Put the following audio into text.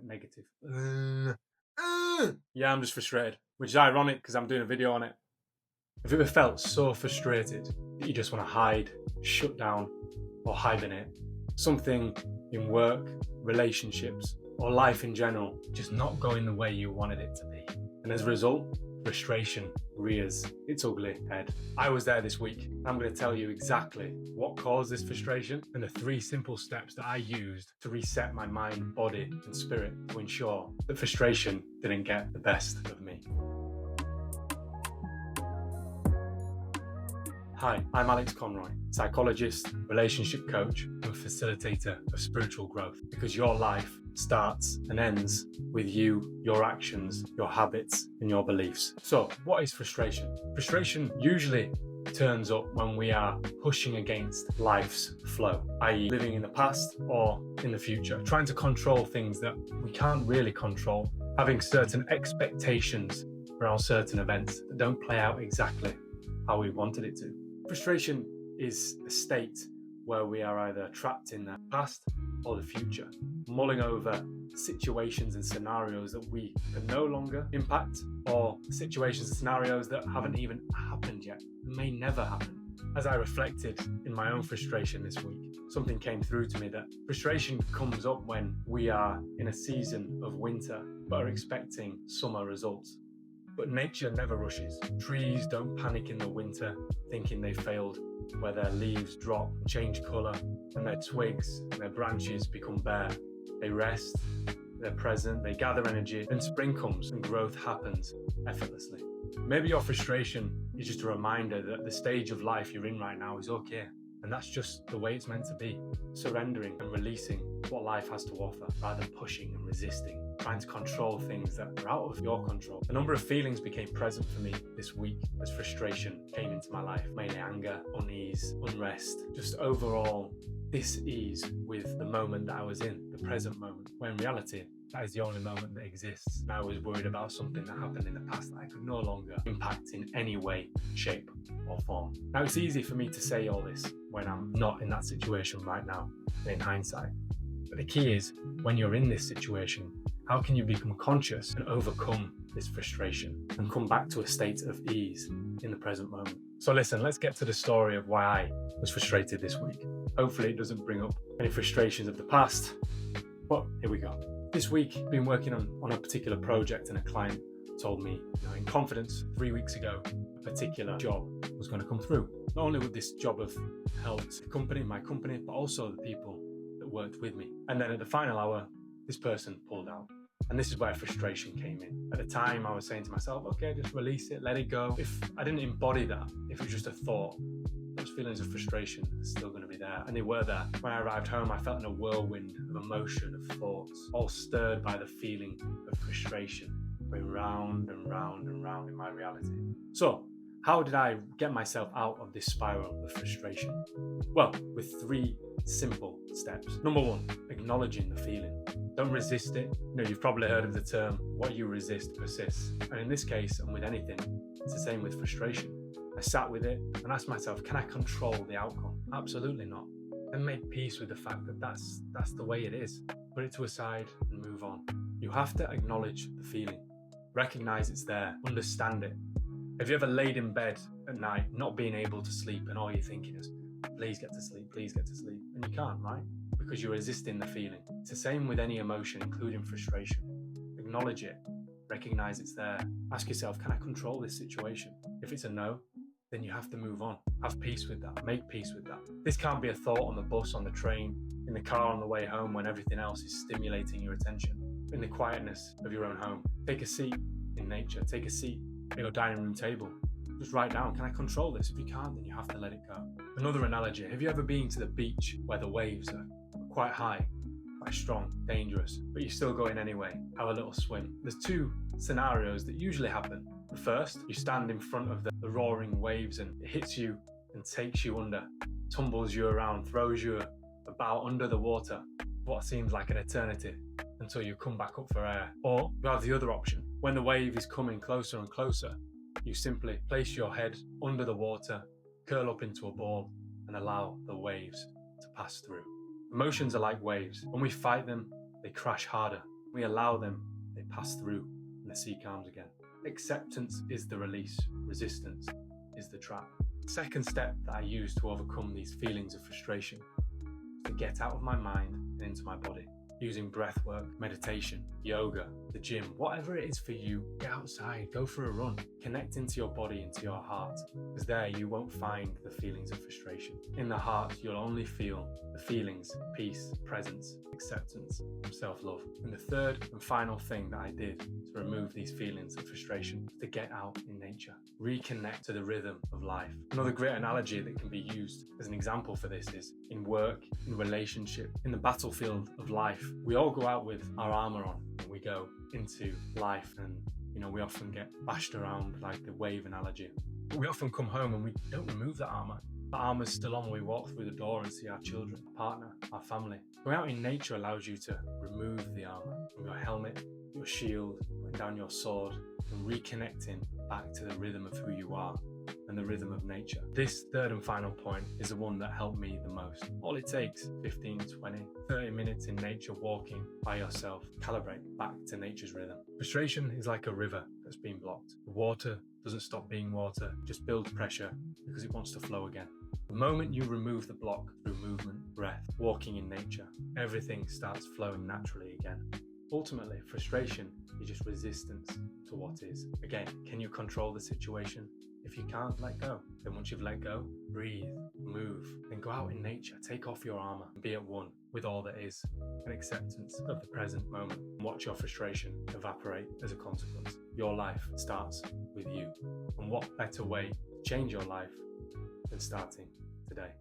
negative. Yeah, I'm just frustrated, which is ironic because I'm doing a video on it. Have you ever felt so frustrated that you just want to hide, shut down, or hibernate? Something in work, relationships, or life in general just not going the way you wanted it to be. And as a result, frustration rears its ugly head. I was there this week. I'm going to tell you exactly what caused this frustration and the 3 simple steps that I used to reset my mind, body, and spirit to ensure that frustration didn't get the best of me. Hi, I'm Alex Conroy, psychologist, relationship coach, and facilitator of spiritual growth, because your life starts and ends with you, your actions, your habits, and your beliefs. So, what is frustration? Frustration usually turns up when we are pushing against life's flow, i.e. living in the past or in the future, trying to control things that we can't really control, having certain expectations around certain events that don't play out exactly how we wanted it to. Frustration is a state where we are either trapped in the past or the future, mulling over situations and scenarios that we can no longer impact, or situations and scenarios that haven't even happened yet, may never happen. As I reflected in my own frustration this week, something came through to me that frustration comes up when we are in a season of winter but are expecting summer results. But nature never rushes. Trees don't panic in the winter thinking they failed, where their leaves drop, change colour, and their twigs and their branches become bare. They rest, they're present, they gather energy, and spring comes and growth happens effortlessly. Maybe your frustration is just a reminder that the stage of life you're in right now is okay, and that's just the way it's meant to be. Surrendering and releasing what life has to offer, rather than pushing and resisting, trying to control things that are out of your control. A number of feelings became present for me this week as frustration came into my life, mainly anger, unease, unrest, just overall dis-ease with the moment that I was in, the present moment, when in reality, that is the only moment that exists. And I was worried about something that happened in the past that I could no longer impact in any way, shape, or form. Now, it's easy for me to say all this when I'm not in that situation right now, in hindsight. But the key is, when you're in this situation, how can you become conscious and overcome this frustration and come back to a state of ease in the present moment? So listen, let's get to the story of why I was frustrated this week. Hopefully it doesn't bring up any frustrations of the past, but here we go. This week, I've been working on a particular project, and a client told me, in confidence 3 weeks ago, a particular job was going to come through. Not only would this job have helped the company, my company, but also the people that worked with me. And then at the final hour, this person pulled out. And this is where frustration came in. At the time, I was saying to myself, okay, just release it, let it go. If I didn't embody that, if it was just a thought, those feelings of frustration are still going to be there. And they were there. When I arrived home, I felt in a whirlwind of emotion, of thoughts, all stirred by the feeling of frustration, going round and round and round in my reality. So, how did I get myself out of this spiral of frustration? Well, with 3 simple steps. Number 1, acknowledging the feeling. Don't resist it. You've probably heard of the term, what you resist persists. And in this case, and with anything, it's the same with frustration. I sat with it and asked myself, can I control the outcome? Absolutely not. And make peace with the fact that that's the way it is. Put it to a side and move on. You have to acknowledge the feeling. Recognize it's there. Understand it. Have you ever laid in bed at night, not being able to sleep, and all you're thinking is, please get to sleep, please get to sleep. And you can't, right? Because you're resisting the feeling. It's the same with any emotion, including frustration. Acknowledge it. Recognize it's there. Ask yourself, can I control this situation? If it's a no, then you have to move on. Have peace with that. Make peace with that. This can't be a thought on the bus, on the train, in the car on the way home when everything else is stimulating your attention. In the quietness of your own home. Take a seat in nature. Take a seat at your dining room table. Just write down, can I control this? If you can't, then you have to let it go. Another analogy, have you ever been to the beach where the waves are quite high, quite strong, dangerous, but you're still going anyway? Have a little swim. There's 2 scenarios that usually happen. The first, you stand in front of the roaring waves and it hits you and takes you under, tumbles you around, throws you about under the water for what seems like an eternity until you come back up for air. Or you have the other option. When the wave is coming closer and closer, you simply place your head under the water, curl up into a ball, and allow the waves to pass through. Emotions are like waves. When we fight them, they crash harder. We allow them, they pass through, and the sea calms again. Acceptance is the release, resistance is the trap. The second step that I use to overcome these feelings of frustration is to get out of my mind and into my body. Using breath work, meditation, yoga, the gym, whatever it is for you, get outside, go for a run, connect into your body, into your heart, because there you won't find the feelings of frustration. In the heart, you'll only feel the feelings, peace, presence, acceptance, self-love. And the third and final thing that I did to remove these feelings of frustration was to get out in nature, reconnect to the rhythm of life. Another great analogy that can be used as an example for this is in work, in relationship, in the battlefield of life. We all go out with our armor on and we go into life, and we often get bashed around like the wave analogy. But we often come home and we don't remove that armor. The armor's still on when we walk through the door and see our children, our partner, our family. Going out in nature allows you to remove the armor from your helmet, your shield, putting down your sword, and reconnecting back to the rhythm of who you are and the rhythm of nature. This third and final point is the one that helped me the most. All it takes, 15, 20, 30 minutes in nature walking by yourself, calibrate back to nature's rhythm. Frustration is like a river that's been blocked. The water doesn't stop being water, it just builds pressure because it wants to flow again. The moment you remove the block through movement, breath, walking in nature, everything starts flowing naturally again. Ultimately, frustration is just resistance to what is. Again, can you control the situation? If you can't, let go. Then once you've let go, breathe, move, then go out in nature, take off your armor, and be at one with all that is, an acceptance of the present moment. And watch your frustration evaporate as a consequence. Your life starts with you. And what better way to change your life than starting today?